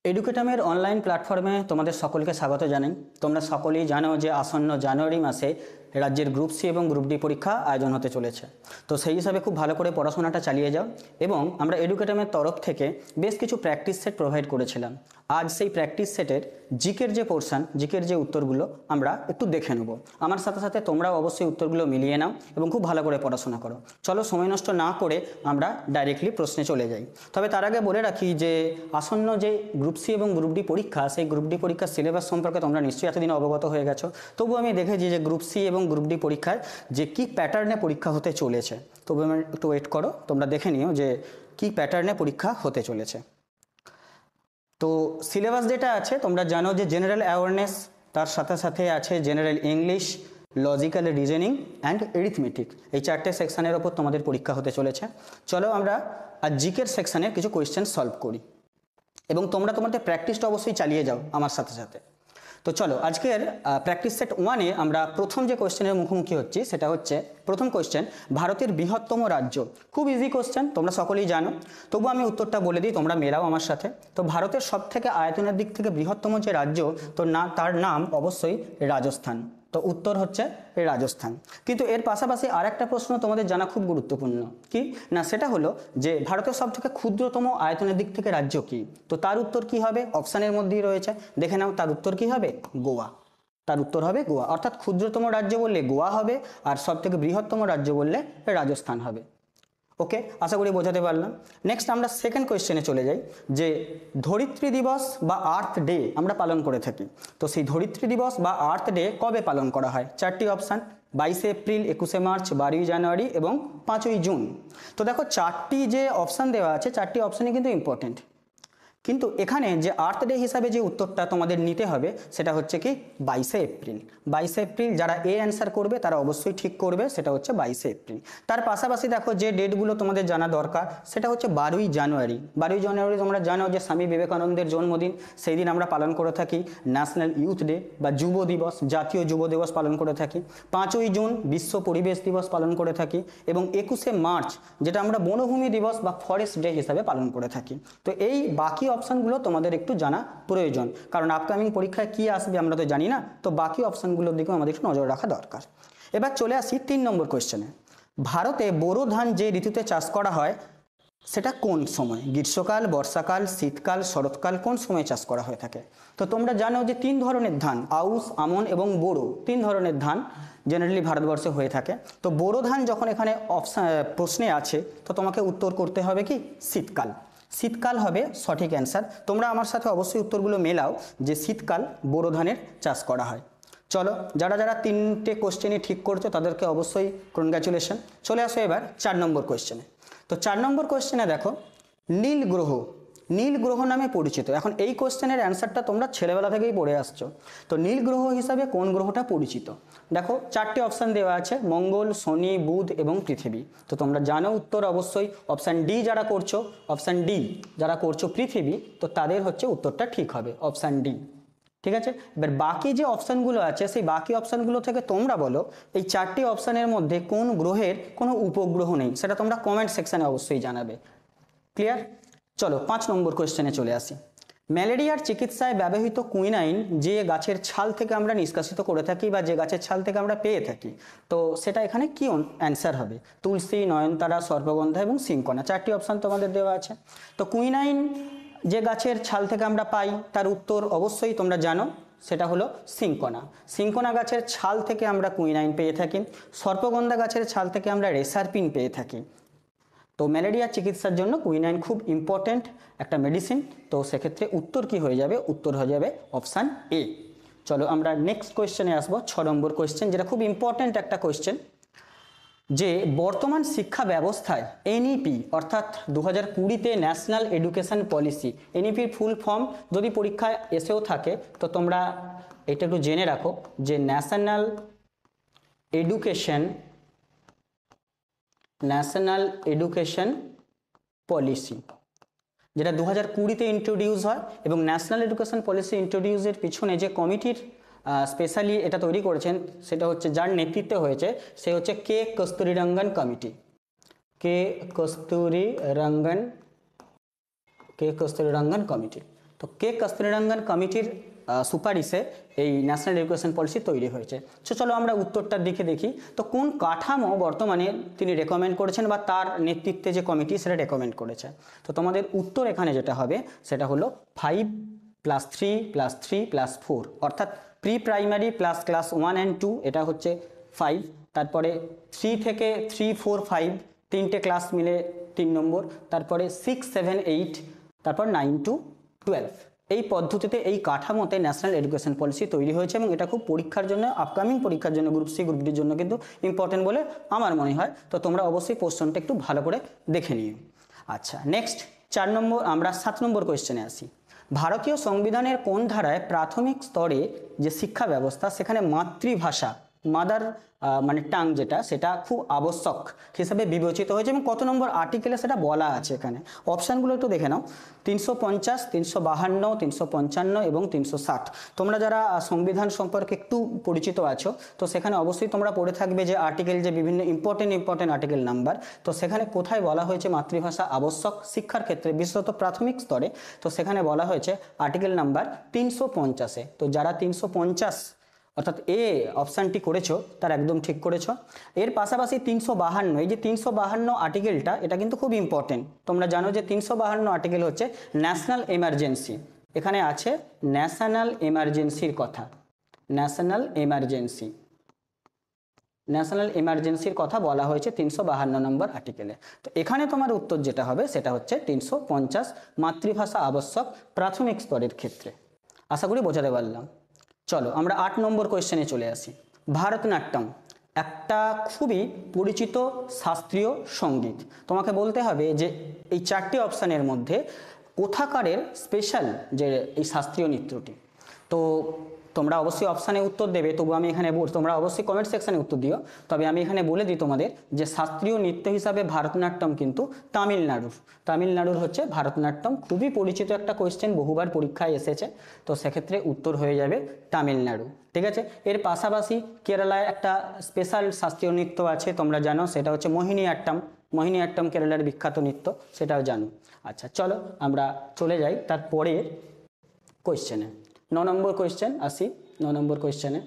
এডুকেটামের online প্ল্যাটফর্মে তোমাদের সকলকে স্বাগত জানাই। তোমরা সকলেই জানো যে আসন্ন জানুয়ারি মাসে রাজ্যের গ্রুপ সি এবং গ্রুপ ডি পরীক্ষা আয়োজন হতে চলেছে। তো সেই হিসাবে খুব ভালো করে পড়াশোনাটা চালিয়ে যাও এবং আমরা এডুকেটামের তরফ থেকে বেশ কিছু প্র্যাকটিস সেট প্রোভাইড করেছিলাম। আজ সেই প্র্যাকটিস সেটের জিকের যে পোর্শন, জিকের যে উত্তরগুলো আমরা একটু দেখে নেব। আমার সাথে সাথে তোমরাও অবশ্যই উত্তরগুলো মিলিয়ে নাও এবং খুব ভালো করে পড়াশোনা করো। চলো সময় নষ্ট না করে আমরা ডাইরেক্টলি প্রশ্নে চলে যাই। তবে তার আগে বলে রাখি যে আসন্ন যে গ্রুপ সি এবং গ্রুপ ডি পরীক্ষা, সেই গ্রুপ ডি পরীক্ষার সিলেবাস সম্পর্কে তোমরা নিশ্চয়ই এতদিন অবগত হয়ে গেছো। তবু আমি দেখেছি যে গ্রুপ সি এবং গ্রুপ ডি পরীক্ষায় যে কী প্যাটার্নে পরীক্ষা হতে চলেছে। তবু আমি একটু ওয়েট করো, তোমরা দেখে নিও যে কী প্যাটার্নে পরীক্ষা হতে চলেছে। তো সিলেবাস যেটা আছে তোমরা জানো যে জেনারেল অ্যাওয়ারনেস, তার সাথে সাথে আছে general English, logical reasoning and arithmetic. এই চারটে সেকশানের ওপর তোমাদের পরীক্ষা হতে চলেছে। চলো আমরা আর জিকের সেকশানের কিছু কোয়েশ্চেন সলভ করি এবং তোমরা তোমাদের প্র্যাকটিসটা অবশ্যই চালিয়ে যাও আমার সাথে সাথে। তো চলো আজকের প্র্যাকটিস সেট ওয়ানে আমরা প্রথম যে কোয়েশ্চেনের মুখোমুখি হচ্ছি সেটা হচ্ছে প্রথম কোয়েশ্চেন, ভারতের বৃহত্তম রাজ্য। খুব ইজি কোয়েশ্চেন, তোমরা সকলেই জানো, তবু আমি উত্তরটা বলে দিই, তোমরা মেলাও আমার সাথে। তো ভারতের সবথেকে আয়তনের দিক থেকে বৃহত্তম যে রাজ্য, তো তার নাম অবশ্যই রাজস্থান। তো উত্তর হচ্ছে রাজস্থান। কিন্তু এর পাশাপাশি আর একটা প্রশ্ন তোমাদের জানা খুব গুরুত্বপূর্ণ, কি না সেটা হলো যে ভারতের সবথেকে ক্ষুদ্রতম আয়তনের দিক থেকে রাজ্য কি। তো তার উত্তর কি হবে, অপশানের মধ্যেই রয়েছে, দেখে নাও। তার উত্তর কি হবে, গোয়া। তার উত্তর হবে গোয়া। অর্থাৎ ক্ষুদ্রতম রাজ্য বললে গোয়া হবে, আর সবথেকে বৃহত্তম রাজ্য বললে রাজস্থান হবে। ওকে, আশা করি বোঝাতে পারলাম। নেক্সট আমরা সেকেন্ড কোয়েশ্চেনে চলে যাই যে ধরিত্রী দিবস বা আর্থ ডে আমরা পালন করে থাকি। তো সেই ধরিত্রী দিবস বা আর্থ ডে কবে পালন করা হয়? চারটি অপশান, 22শে এপ্রিল, 21শে মার্চ, 12ই জানুয়ারি এবং 5ই জুন। তো দেখো চারটি যে অপশান দেওয়া আছে, চারটি অপশানই কিন্তু ইম্পর্টেন্ট। কিন্তু এখানে যে আর্থ ডে হিসাবে যে উত্তরটা তোমাদের নিতে হবে সেটা হচ্ছে কি 22শে এপ্রিল। 22শে এপ্রিল যারা এ অ্যান্সার করবে তারা অবশ্যই ঠিক করবে, সেটা হচ্ছে 22শে এপ্রিল। তার পাশাপাশি দেখো যে ডেটগুলো তোমাদের জানা দরকার সেটা হচ্ছে 12ই জানুয়ারি। 12ই জানুয়ারি তোমরা জানো যে স্বামী বিবেকানন্দের জন্মদিন, সেই দিন আমরা পালন করে থাকি ন্যাশনাল ইউথ ডে বা যুব দিবস, জাতীয় যুব দিবস পালন করে থাকি। 5ই জুন বিশ্ব পরিবেশ দিবস পালন করে থাকি এবং 21শে মার্চ যেটা আমরা বনভূমি দিবস বা ফরেস্ট ডে হিসাবে পালন করে থাকি। তো এই বাকি অপশানগুলো তোমাদের একটু জানা প্রয়োজন, কারণ আপকামিং পরীক্ষায় কী আসবে আমরা তো জানি না। তো বাকি অপশানগুলোর দিকেও আমাদের একটু নজর রাখা দরকার। এবার চলে আসি 3 নম্বর কোয়েশ্চেনে। ভারতে বোরো ধান যে ঋতুতে চাষ করা হয় সেটা কোন সময়? গ্রীষ্মকাল, বর্ষাকাল, শীতকাল, শরৎকাল, কোন সময় চাষ করা হয়ে থাকে? তো তোমরা জানো যে 3 ধরনের ধান, আউশ, আমন এবং বোরো, 3 ধরনের ধান জেনারেলি ভারতবর্ষে হয়ে থাকে। তো বোরো ধান যখন এখানে প্রশ্নে আছে তো তোমাকে উত্তর করতে হবে কি শীতকাল। শীতকাল হবে সঠিক অ্যান্সার। তোমরা আমার সাথে অবশ্যই উত্তরগুলো মেলাও যে শীতকাল বোরো ধানের চাষ করা হয়। চলো যারা যারা 3টে কোশ্চেনই ঠিক করছো তাদেরকে অবশ্যই কনগ্র্যাচুলেশন। চলে আসো এবার 4 নম্বর কোশ্চেনে। তো 4 নম্বর কোশ্চেনে দেখো নীল গ্রহ, নীল গ্রহ নামে পরিচিত। এখন এই কোশ্চেনের অ্যান্সারটা তোমরা ছেলেবেলা থেকেই পড়ে আসছো। তো নীল গ্রহ হিসাবে কোন গ্রহটা পরিচিত? দেখো 4টে অপশান দেওয়া আছে, মঙ্গল, শনি, বুধ এবং পৃথিবী। তো তোমরা জানো উত্তর অবশ্যই অপশান ডি যারা করছো, অপশান ডি যারা করছো পৃথিবী, তো তাদের হচ্ছে উত্তরটা ঠিক হবে অপশান ডি। ঠিক আছে, এবার বাকি যে অপশানগুলো আছে সেই বাকি অপশানগুলো থেকে তোমরা বলো এই 4টি অপশানের মধ্যে কোন গ্রহের কোনো উপগ্রহ নেই, সেটা তোমরা কমেন্ট সেকশানে অবশ্যই জানাবে। ক্লিয়ার? চলো 5 নম্বর কোয়েশ্চেনে চলে আসি। ম্যালেরিয়ার চিকিৎসায় ব্যবহৃত কুইনাইন যে গাছের ছাল থেকে আমরা নিষ্কাশিত করে থাকি বা যে গাছের ছাল থেকে আমরা পেয়ে থাকি, তো সেটা এখানে কি অ্যান্সার হবে? তুলসী, নয়নতারা, সর্পগন্ধা এবং সিংকনা। 4টি অপশান তোমাদের দেওয়া আছে। তো কুইনাইন যে গাছের ছাল থেকে আমরা পাই তার উত্তর অবশ্যই তোমরা জানো, সেটা হলো সিংকনা। সিংকনা গাছের ছাল থেকে আমরা কুইনাইন পেয়ে থাকি। সর্পগন্ধা গাছের ছাল থেকে আমরা রেসারপিন পেয়ে থাকি। তো ম্যালেরিয়া চিকিৎসার জন্য কুইনাইন খুব ইম্পর্ট্যান্ট একটা মেডিসিন। তো সেক্ষেত্রে উত্তর কি হয়ে যাবে? উত্তর হয়ে যাবে অপশান এ। চলো আমরা নেক্সট কোয়েশ্চেনে আসবো, 6 নম্বর কোয়েশ্চেন, যেটা খুব ইম্পর্ট্যান্ট একটা কোয়েশ্চেন, যে বর্তমান শিক্ষা ব্যবস্থায় এনইপি অর্থাৎ 2020-তে ন্যাশনাল এডুকেশন পলিসি, এনইপির ফুল ফর্ম যদি পরীক্ষায় এসেও থাকে তো তোমরা এটা একটু জেনে রাখো যে ন্যাশনাল এডুকেশন পলিসি, যেটা 2020-তে ইন্ট্রোডিউস হয়। এবং ন্যাশনাল এডুকেশন পলিসি ইন্ট্রোডিউসের পিছনে যে কমিটির স্পেশালি এটা তৈরি করেছেন সেটা হচ্ছে, যার নেতৃত্বে হয়েছে সে হচ্ছে কে কস্তুরীরঙ্গন কমিটি। কে কস্তুরীরঙ্গন কমিটি। তো তো কে কস্তুরীরঙ্গন কমিটির সুপারিশে এই ন্যাশনাল এডুকেশন পলিসি তৈরি হয়েছে। চলো আমরা উত্তরটার দিকে দেখি। তো কোন কাঠামো বর্তমানে তিনি রেকমেন্ড করেছেন বা তার নেতৃত্বে যে কমিটি সেটা রেকমেন্ড করেছে? তো তোমাদের উত্তর এখানে যেটা হবে সেটা হলো 5+3+3+4, অর্থাৎ pre primary plus class 1 and 2 এটা হচ্ছে 5, তারপরে 3 থেকে 3, 4, 5 তিনটে ক্লাস মিলে 3 নম্বর, তারপরে 6, 7, 8, তারপর 9 to 12। এই পদ্ধতিতে এই কাঠামোতে ন্যাশনাল এডুকেশন পলিসি তৈরি হয়েছে এবং এটা খুব পরীক্ষার জন্য, আপকামিং পরীক্ষার জন্য, গ্রুপ সি গ্রুপ ডির জন্য কিন্তু ইম্পর্টেন্ট বলে আমার মনে হয়। তো তোমরা অবশ্যই কোশ্চেনটা একটু ভালো করে দেখে নিও। আচ্ছা, নেক্সট 4 নম্বর, আমরা 7 নম্বর কোয়েশ্চেনে আসি। ভারতীয় সংবিধানের কোন ধারায় প্রাথমিক স্তরে যে শিক্ষা ব্যবস্থা সেখানে মাতৃভাষা, মাদার মানে টাং যেটা, সেটা খুব আবশ্যক হিসাবে বিবেচিত হয়েছে এবং কত নম্বর আর্টিকেলে সেটা বলা আছে? এখানে অপশানগুলো একটু দেখে নাও। 350, 352, 355 এবং 360। তোমরা যারা সংবিধান সম্পর্কে একটু পরিচিত আছো তো সেখানে অবশ্যই তোমরা পড়ে থাকবে যে আর্টিকেল, যে বিভিন্ন ইম্পর্টেন্ট আর্টিকেল নাম্বার। তো সেখানে কোথায় বলা হয়েছে মাতৃভাষা আবশ্যক শিক্ষার ক্ষেত্রে, বিশেষত প্রাথমিক স্তরে? তো সেখানে বলা হয়েছে আর্টিকেল নাম্বার 350-এ। তো যারা 350 অর্থাৎ এ অপশানটি করেছো তার একদম ঠিক করেছো। এর পাশাপাশি 352, এই যে 352 আর্টিকেলটা, এটা কিন্তু খুব ইম্পর্টেন্ট। তোমরা জানো যে 352 আর্টিকেল হচ্ছে ন্যাশনাল এমার্জেন্সি। এখানে আছে ন্যাশনাল এমার্জেন্সির কথা, ন্যাশনাল এমার্জেন্সির কথা বলা হয়েছে 352 নম্বর আর্টিকেলে। তো এখানে তোমার উত্তর যেটা হবে সেটা হচ্ছে 350, মাতৃভাষা আবশ্যক প্রাথমিক স্তরের ক্ষেত্রে। আশা করি বোঝাতে পারলাম। চলো আমরা 8 নম্বর কোয়েশ্চেনে চলে আসি। ভারতনাট্যম একটা খুবই পরিচিত শাস্ত্রীয় সঙ্গীত। তোমাকে বলতে হবে যে এই 4টি অপশানের মধ্যে কোথাকারের স্পেশাল যে এই শাস্ত্রীয় নৃত্যটি। তো তোমরা অবশ্যই অপশানে উত্তর দেবে, তবু আমি এখানে, তোমরা অবশ্যই কমেন্ট সেকশানে উত্তর দিও। তবে আমি এখানে বলে দিই তোমাদের যে শাস্ত্রীয় নৃত্য হিসাবে ভারতনাট্যম কিন্তু তামিলনাড়ুর হচ্ছে ভারতনাট্যম। খুবই পরিচিত একটা কোয়েশ্চেন, বহুবার পরীক্ষায় এসেছে। তো সেক্ষেত্রে উত্তর হয়ে যাবে তামিলনাড়ু। ঠিক আছে। এর পাশাপাশি কেরালায় একটা স্পেশাল শাস্ত্রীয় নৃত্য আছে, তোমরা জানো, সেটা হচ্ছে মোহিনীআট্টম কেরালার বিখ্যাত নৃত্য, সেটাও জানো। আচ্ছা চলো আমরা চলে যাই তারপরে কোয়েশ্চেনে। 9 নম্বর কোয়েশ্চেন আসি। 9 নম্বর কোয়েশ্চেনে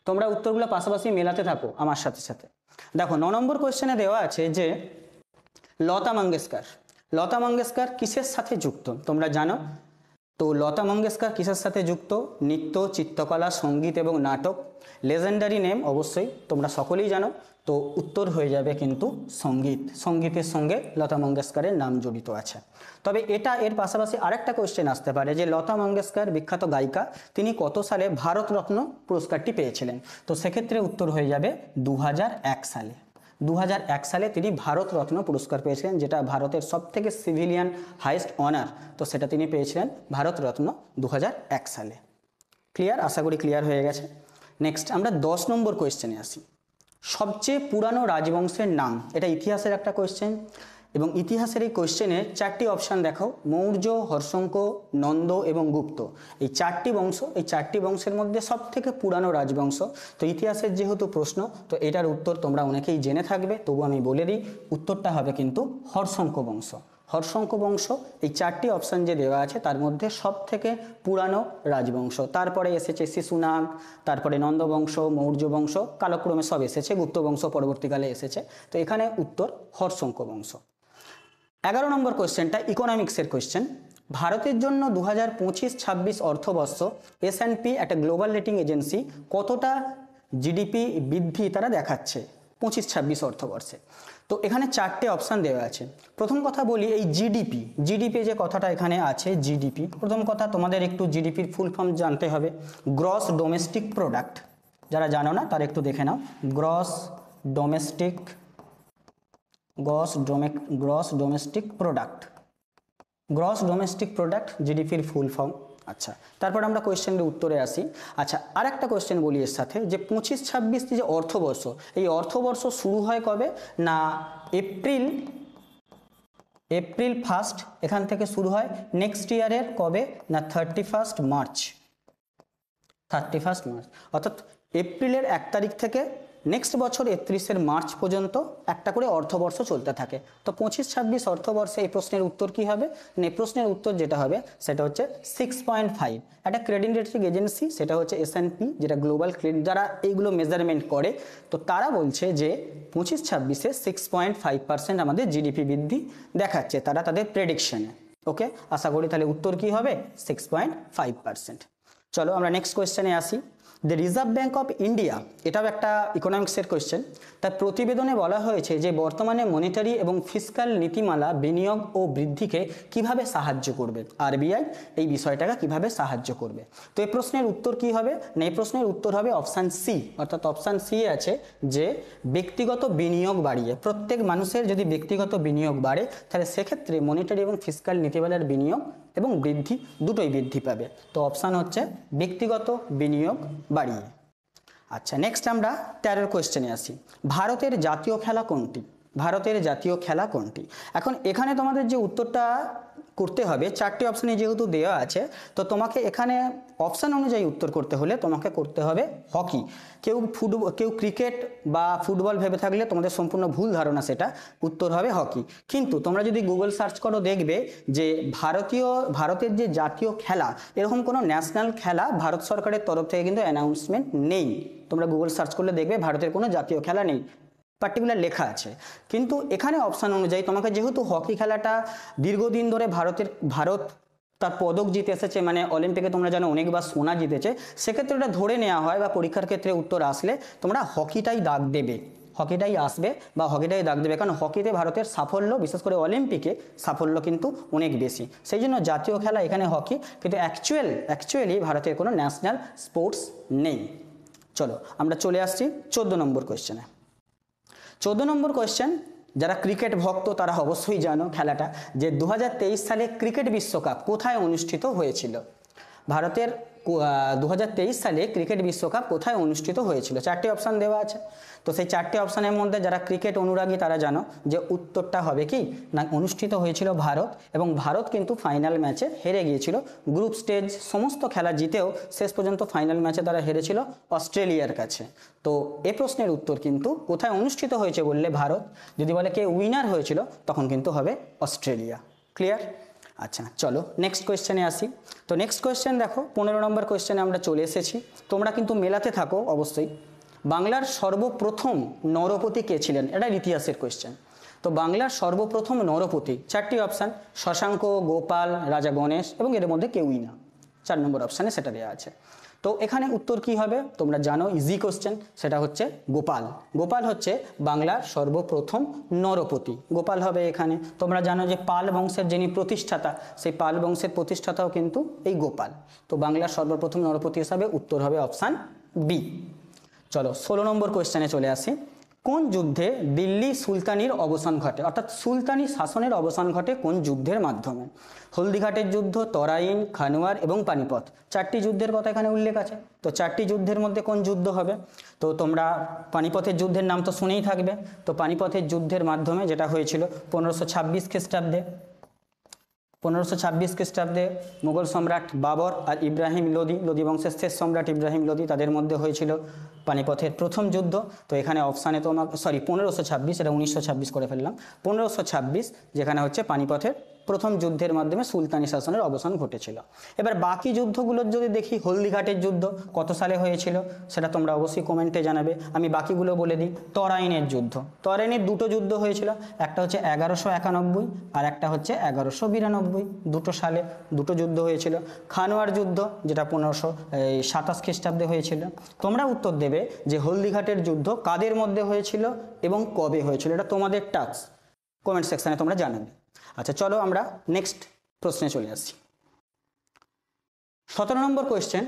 তোমরা উত্তরগুলো পাশাপাশি মেলাতে থাকো আমার সাথে সাথে। দেখো 9 নম্বর কোয়েশ্চেনে দেওয়া আছে যে লতা মঙ্গেশকর কিসের সাথে যুক্ত? তোমরা জানো তো লতা মঙ্গেশকর কিসের সাথে যুক্ত? নৃত্য, চিত্রকলা, সঙ্গীত এবং নাটক। লেজেন্ডারি নেম অবশ্যই তোমরা সকলেই জানো। তো উত্তর হয়ে যাবে কিন্তু সঙ্গীতের সঙ্গে লতা মঙ্গেশকরের নাম জড়িত আছে। তবে এর পাশাপাশি আরেকটা কোয়েশ্চেন আসতে পারে যে লতা মঙ্গেশকর বিখ্যাত গায়িকা, তিনি কত সালে ভারতরত্ন পুরস্কারটি পেয়েছিলেন? তো সেক্ষেত্রে উত্তর হয়ে যাবে 2001 সালে। 2001 সালে তিনি ভারতরত্ন পুরস্কার পেয়েছিলেন, যেটা ভারতের সবথেকে সিভিলিয়ান হাইয়েস্ট অনার। তো সেটা তিনি পেয়েছিলেন ভারতরত্ন 2001 সালে। ক্লিয়ার? আশা করি ক্লিয়ার হয়ে গেছে। নেক্সট আমরা 10 নম্বর কোয়েশ্চেনে আসি। সবচেয়ে পুরানো রাজবংশের নাম, এটা ইতিহাসের একটা কোয়েশ্চেন এবং ইতিহাসের এই কোয়েশ্চেনে 4টি অপশান দেখো, মৌর্য, হর্ষঙ্ক, নন্দ এবং গুপ্ত। এই 4টি বংশ, এই 4টি বংশের মধ্যে সবথেকে পুরানো রাজবংশ। তো ইতিহাসের যেহেতু প্রশ্ন, তো এটার উত্তর তোমরা অনেকেই জেনে থাকবে, তবু আমি বলে দিই, উত্তরটা হবে কিন্তু হর্ষঙ্ক বংশ। হর্ষঙ্ক বংশ এই 4টি অপশান যে দেওয়া আছে তার মধ্যে সবথেকে পুরানো রাজবংশ। তারপরে এসেছে শিশুনাগ, তারপরে নন্দবংশ, মৌর্য বংশ, কালক্রমে সব এসেছে, গুপ্ত বংশ পরবর্তীকালে এসেছে। তো এখানে উত্তর হর্ষঙ্ক বংশ। 11 নম্বর কোয়েশ্চেনটা ইকোনমিক্সের কোয়েশ্চেন। ভারতের জন্য 2025-26 অর্থবর্ষ S&P একটা গ্লোবাল রেটিং এজেন্সি কতটা জিডিপি বৃদ্ধি তারা দেখাচ্ছে 25-26 অর্থবর্ষে? তো এখানে 4টে অপশান দেওয়া আছে। প্রথম কথা বলি, এই জিডিপি যে কথাটা এখানে আছে, জিডিপি, প্রথম কথা তোমাদের একটু জিডিপির ফুল ফর্ম জানতে হবে। Gross domestic product. যারা জানো না তারা একটু দেখে নাও। গ্রস ডোমেস্টিক প্রোডাক্ট জিডিপির ফুল ফর্ম। আচ্ছা, তারপর আমরা কোয়েশ্চেনের উত্তরে আসি। আচ্ছা, আর একটা কোয়েশ্চেন বলি এর সাথে, যে 25-26 যে অর্থবর্ষ, এই অর্থবর্ষ শুরু হয় কবে? না এপ্রিল 1 এখান থেকে শুরু হয়। নেক্সট ইয়ারের কবে? না 31 মার্চ। অর্থাৎ এপ্রিলের 1 তারিখ থেকে নেক্সট বছর 31 মার্চ পর্যন্ত একটা করে অর্থবর্ষ চলতে থাকে। তো 25-26 অর্থবর্ষে এই প্রশ্নের উত্তর কি হবে? এই প্রশ্নের উত্তর যেটা হবে সেটা হচ্ছে 6.5। একটা ক্রেডিট রেটিং এজেন্সি, সেটা হচ্ছে S&P, যেটা গ্লোবাল ক্রেডিট, যারা এইগুলো মেজারমেন্ট করে, তো তারা বলছে যে 25-26-এ 6.5% আমাদের জিডিপি বৃদ্ধি দেখাচ্ছে তারা তাদের প্রেডিকশনে। ওকে, আশা করি তাহলে উত্তর কি হবে? 6.5%। চলো আমরা নেক্সট কোয়েশ্চেনে আসি। The reserve bank of India, এটাও একটা ইকোনমিক্সের কোয়েশ্চেন। তার প্রতিবেদনে বলা হয়েছে যে বর্তমানে মনিটারি এবং ফিসকাল নীতিমালা বিনিয়োগ ও বৃদ্ধিকে কিভাবে সাহায্য করবে, আরবিআই এই বিষয়টাকে কিভাবে সাহায্য করবে। তো এই প্রশ্নের উত্তর কি হবে? না, এই প্রশ্নের উত্তর হবে অপশান সি, অর্থাৎ অপশান সি আছে যে ব্যক্তিগত বিনিয়োগ বাড়িয়ে, প্রত্যেক মানুষের যদি ব্যক্তিগত বিনিয়োগ বাড়ে তাহলে সেক্ষেত্রে মনিটারি এবং ফিসকাল নীতিমালার বিনিয়োগ এবং বৃদ্ধি দুটোই বৃদ্ধি পাবে। তো অপশান হচ্ছে ব্যক্তিগত বিনিয়োগ বাড়িয়ে। আচ্ছা, নেক্সট আমরা 13 কোয়েশ্চেনে আসি। ভারতের জাতীয় খেলা কোনটি? ভারতের জাতীয় খেলা কোনটি? এখন এখানে তোমাদের যে উত্তরটা করতে হবে, 4টি অপশানে যেহেতু দেওয়া আছে, তো তোমাকে এখানে অপশান অনুযায়ী উত্তর করতে হলে তোমাকে করতে হবে হকি। কেউ ক্রিকেট বা ফুটবল ভেবে থাকলে তোমাদের সম্পূর্ণ ভুল ধারণা, সেটা উত্তর হবে হকি। কিন্তু তোমরা যদি গুগল সার্চ করো দেখবে যে ভারতের যে জাতীয় খেলা, এরকম কোনো ন্যাশনাল খেলা ভারত সরকারের তরফ থেকে কিন্তু অ্যানাউন্সমেন্ট নেই। তোমরা গুগল সার্চ করলে দেখবে ভারতের কোনো জাতীয় খেলা নেই, পার্টিকুলার লেখা আছে। কিন্তু এখানে অপশান অনুযায়ী তোমাকে, যেহেতু হকি খেলাটা দীর্ঘদিন ধরে ভারত তার পদক জিতে এসেছে, মানে অলিম্পিকে তোমরা জানো অনেকবার সোনা জিতেছে, সেক্ষেত্রে ওটা ধরে নেওয়া হয় বা পরীক্ষার ক্ষেত্রে উত্তর আসলে তোমরা হকিটাই দাগ দেবে, হকিটাই আসবে বা হকিটাই দাগ দেবে। কারণ হকিতে ভারতের সাফল্য, বিশেষ করে অলিম্পিকে সাফল্য কিন্তু অনেক বেশি, সেই জন্য জাতীয় খেলা এখানে হকি। কিন্তু অ্যাকচুয়ালি ভারতের কোনো ন্যাশনাল স্পোর্টস নেই। চলো আমরা চলে আসছি 14 নম্বর কোয়েশ্চেনে। 14 নম্বর কোয়েশ্চেন, যারা ক্রিকেট ভক্ত তারা অবশ্যই জানো খেলাটা, যে 2023 সালে ক্রিকেট বিশ্বকাপ কোথায় অনুষ্ঠিত হয়েছিল? ভারতের 2023 সালে ক্রিকেট বিশ্বকাপ কোথায় অনুষ্ঠিত হয়েছিল? 4টি অপশান দেওয়া আছে। তো সেই 4টি অপশানের মধ্যে যারা ক্রিকেট অনুরাগী তারা জানো যে উত্তরটা হবে কি না, অনুষ্ঠিত হয়েছিল ভারত, এবং ভারত কিন্তু ফাইনাল ম্যাচে হেরে গিয়েছিল। গ্রুপ স্টেজ সমস্ত খেলা জিতেও শেষ পর্যন্ত ফাইনাল ম্যাচে তারা হেরেছিল অস্ট্রেলিয়ার কাছে। তো এ প্রশ্নের উত্তর কিন্তু কোথায় অনুষ্ঠিত হয়েছে বললে ভারত, যদি বলে কে উইনার হয়েছিল তখন কিন্তু হবে অস্ট্রেলিয়া। ক্লিয়ার? আচ্ছা, চলো নেক্সট কোয়েশ্চেনে আসি। তো নেক্সট কোয়েশ্চেন দেখো, 15 নম্বর কোয়েশ্চেনে আমরা চলে এসেছি। তোমরা কিন্তু মেলাতে থাকো অবশ্যই। বাংলার সর্বপ্রথম নরপতি কে ছিলেন? এটা ইতিহাসের কোয়েশ্চেন। তো বাংলার সর্বপ্রথম নরপতি, 4টি অপশান, শশাঙ্ক, গোপাল, রাজা গণেশ এবং এর মধ্যে কেউই না। 4 নম্বর অপশানে সেটা দেওয়া আছে। তো এখানে উত্তর কি হবে? তোমরা জানো, ইজি কোশ্চেন, সেটা হচ্ছে গোপাল। গোপাল হচ্ছে বাংলার সর্বপ্রথম নরপতি, গোপাল হবে এখানে। তোমরা জানো যে পাল বংশের যিনি প্রতিষ্ঠাতা, সেই পাল বংশের প্রতিষ্ঠাতাও কিন্তু এই গোপাল। তো বাংলার সর্বপ্রথম নরপতি হিসাবে উত্তর হবে অপশান বি। চলো 16 নম্বর কোয়েশ্চেনে চলে আসি। কোন যুদ্ধে দিল্লি সুলতানির অবসান ঘটে, অর্থাৎ সুলতানি শাসনের অবসান ঘটে কোন যুদ্ধের মাধ্যমে? হলদিঘাটের যুদ্ধ, তরাইন, খানোয়ার এবং পানিপথ, 4টি যুদ্ধের কথা এখানে উল্লেখ আছে। তো 4টি যুদ্ধের মধ্যে কোন যুদ্ধ হবে? তো তোমরা পানিপথের যুদ্ধের নাম তো শুনেই থাকবে। তো পানিপথের যুদ্ধের মাধ্যমে যেটা হয়েছিল 1526 খ্রিস্টাব্দে, 1526 খ্রিস্টাব্দে মুঘল সম্রাট বাবর আর ইব্রাহিম লোদি বংশের শেষ সম্রাট ইব্রাহিম লোদি, তাদের মধ্যে হয়েছিল পানিপথের প্রথম যুদ্ধ। তো এখানে অপশানে তোমার 1526, এটা 1926 করে ফেললাম, 1526 যেখানে হচ্ছে পানিপথের প্রথম যুদ্ধের মাধ্যমে সুলতানি শাসনের অবসান ঘটেছিল। এবার বাকি যুদ্ধগুলোর যদি দেখি, হলদিঘাটের যুদ্ধ কত সালে হয়েছিল সেটা তোমরা অবশ্যই কমেন্টে জানাবে, আমি বাকিগুলো বলে দিই। তরাইনের যুদ্ধ, তরাইনের 2টো যুদ্ধ হয়েছিল, একটা হচ্ছে 1191 আর একটা হচ্ছে 1192, 2টো সালে 2টো যুদ্ধ হয়েছিল। খানোয়ার যুদ্ধ যেটা 1527 খ্রিস্টাব্দে হয়েছিল। তোমরা উত্তর দেবে যে হলদিঘাটের যুদ্ধ কাদের মধ্যে হয়েছিল এবং কবে হয়েছিল, এটা তোমাদের টাস্ক, কমেন্ট সেকশানে তোমরা জানাবে। আচ্ছা, চলো আমরা নেক্সট প্রশ্নে চলে আসি। 17 নম্বর কোয়েশ্চেন,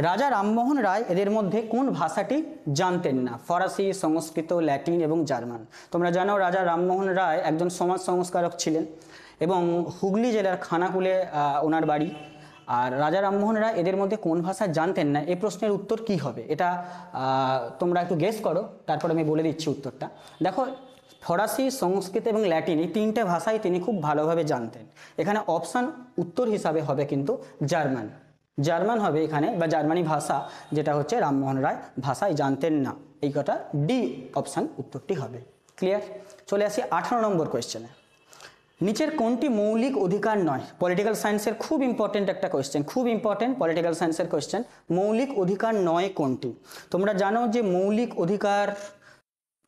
রাজা রামমোহন রায় এদের মধ্যে কোন ভাষাটি জানতেন না? ফরাসি, সংস্কৃত, ল্যাটিন এবং জার্মান। তোমরা জানো রাজা রামমোহন রায় একজন সমাজ সংস্কারক ছিলেন এবং হুগলি জেলার খানাকুলে ওনার বাড়ি। আর রাজা রামমোহন রায় এদের মধ্যে কোন ভাষা জানতেন না, এই প্রশ্নের উত্তর কি হবে? এটা তোমরা একটু গেস করো, তারপর আমি বলে দিচ্ছি উত্তরটা। দেখো, ফরাসি, সংস্কৃত এবং ল্যাটিন এই 3টে ভাষাই তিনি খুব ভালোভাবে জানতেন। এখানে অপশান উত্তর হিসাবে হবে কিন্তু জার্মান হবে এখানে, বা জার্মানি ভাষা যেটা হচ্ছে রামমোহন রায় ভাষাই জানতেন না। এই কটা ডি অপশান উত্তরটি হবে। ক্লিয়ার? চলে আসি 18 নম্বর কোয়েশ্চেনে। নিচের কোনটি মৌলিক অধিকার নয়? পলিটিক্যাল সায়েন্সের খুব ইম্পর্টেন্ট একটা কোয়েশ্চেন, খুব ইম্পর্টেন্ট পলিটিক্যাল সায়েন্সের কোয়েশ্চেন। মৌলিক অধিকার নয় কোনটি? তোমরা জানো যে মৌলিক অধিকার,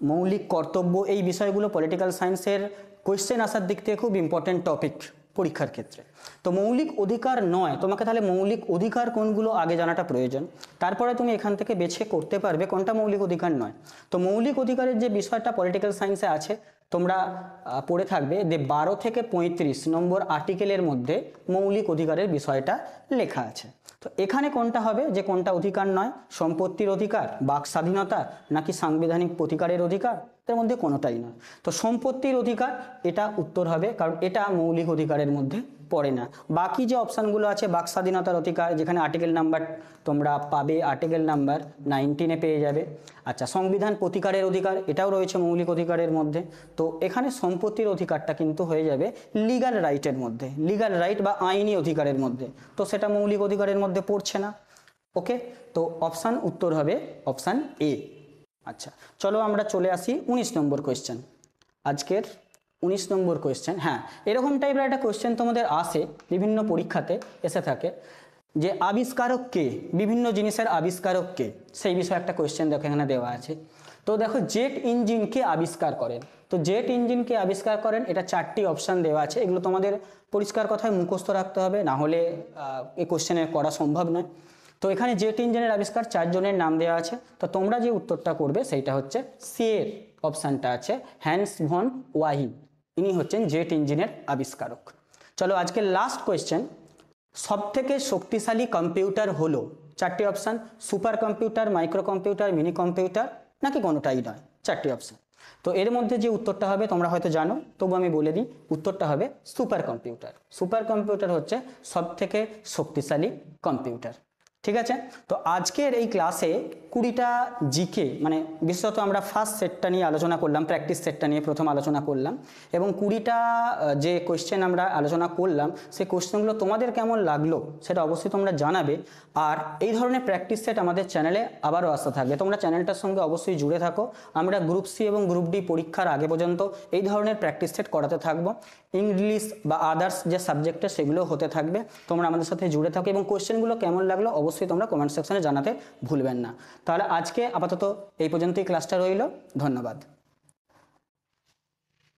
মৌলিক কর্তব্য, এই বিষয়গুলো পলিটিক্যাল সায়েন্সের কোয়েশ্চেন আসার দিক থেকে খুব ইম্পর্টেন্ট টপিক পরীক্ষার ক্ষেত্রে। তো মৌলিক অধিকার নয়, তোমাকে তাহলে মৌলিক অধিকার কোনগুলো আগে জানাটা প্রয়োজন, তারপরে তুমি এখান থেকে বেছে করতে পারবে কোনটা মৌলিক অধিকার নয়। তো মৌলিক অধিকারের যে বিষয়টা পলিটিক্যাল সায়েন্সে আছে, তোমরা পড়ে থাকবে যে 12 থেকে 35 নম্বর আর্টিকেলের মধ্যে মৌলিক অধিকারের বিষয়টা লেখা আছে। তো এখানে কোনটা হবে যে কোনটা অধিকার নয়? সম্পত্তির অধিকার, বাক স্বাধীনতা, নাকি সাংবিধানিক প্রতিকারের অধিকার? এর মধ্যে কোনোটাই নয়। তো সম্পত্তির অধিকার এটা উত্তর হবে, কারণ এটা মৌলিক অধিকারের মধ্যে পড়ে না। বাকি যে অপশানগুলো আছে, বাক স্বাধীনতার অধিকার, যেখানে আর্টিকেল নাম্বার তোমরা পাবে আর্টিকেল নাম্বার 19 পেয়ে যাবে। আচ্ছা, সংবিধান প্রতিকারের অধিকার, এটাও রয়েছে মৌলিক অধিকারের মধ্যে। তো এখানে সম্পত্তির অধিকারটা কিন্তু হয়ে যাবে লিগ্যাল রাইটের মধ্যে, লিগ্যাল রাইট বা আইনি অধিকারের মধ্যে, তো সেটা মৌলিক অধিকারের মধ্যে পড়ছে না। ওকে, তো অপশান উত্তর হবে অপশান এ। আচ্ছা, চলো আমরা চলে আসি 19 নম্বর কোয়েশ্চেন। আজকের 19 নম্বর কোয়েশ্চেন, হ্যাঁ এরকম টাইপের একটা কোয়েশ্চেন তোমাদের আসে, বিভিন্ন পরীক্ষাতে এসে থাকে যে আবিষ্কারক কে, বিভিন্ন জিনিসের আবিষ্কারক কে, সেই বিষয়ে একটা কোয়েশ্চেন দেখো এখানে দেওয়া আছে। তো দেখো জেট ইঞ্জিনকে আবিষ্কার করেন, তো জেট ইঞ্জিনকে আবিষ্কার করেন, এটা 4টি অপশান দেওয়া আছে। এগুলো তোমাদের পরিষ্কার কথায় মুখস্থ রাখতে হবে, না হলে এই কোয়েশ্চেনের করা সম্ভব নয়। তো এখানে জেট ইঞ্জিনের আবিষ্কার 4 জনের নাম দেওয়া আছে। তো তোমরা যে উত্তরটা করবে সেইটা হচ্ছে সি এর অপশানটা আছে, হ্যান্স ভন ওয়াহিন, ইনি হচ্ছেন জেট ইঞ্জিনের আবিষ্কারক। চলো আজকে লাস্ট কোয়েশ্চেন, সব থেকে শক্তিশালী কম্পিউটার হলো, 4টি option, super computer, micro computer, mini computer, নাকি কোনোটাই নয়, 4টি অপশান। তো এর মধ্যে যে উত্তরটা হবে তোমরা হয়তো জানো, তবু আমি বলে দিই, উত্তরটা হবে সুপার কম্পিউটার। সুপার কম্পিউটার হচ্ছে সব থেকে শক্তিশালী কম্পিউটার। ঠিক আছে? তো আজকের এই ক্লাসে 20টা জিকে, মানে বিশেষত আমরা ফার্স্ট সেটটা নিয়ে আলোচনা করলাম, প্র্যাকটিস সেটটা নিয়ে প্রথম আলোচনা করলাম, এবং 20টা যে কোয়েশ্চেন আমরা আলোচনা করলাম, সেই কোয়েশ্চেনগুলো তোমাদের কেমন লাগলো সেটা অবশ্যই তোমরা জানাবে। আর এই ধরনের প্র্যাকটিস সেট আমাদের চ্যানেলে আবারও আসতে থাকবে, তোমরা চ্যানেলটার সঙ্গে অবশ্যই জুড়ে থাকো। আমরা গ্রুপ সি এবং গ্রুপ ডি পরীক্ষার আগে পর্যন্ত এই ধরনের প্র্যাকটিস সেট করাতে থাকবো। ইংলিশ বা আদার্স যে সাবজেক্টে সেগুলো হতে থাকবে, তোমরা আমাদের সাথে জুড়ে থাকো, এবং কোয়েশ্চেনগুলো কেমন লাগলো অবশ্যই তোমরা কমেন্ট সেকশনে জানাতে ভুলবেন না। তাহলে আজকে আপাতত এই পর্যন্তই ক্লাসটা রইল। ধন্যবাদ।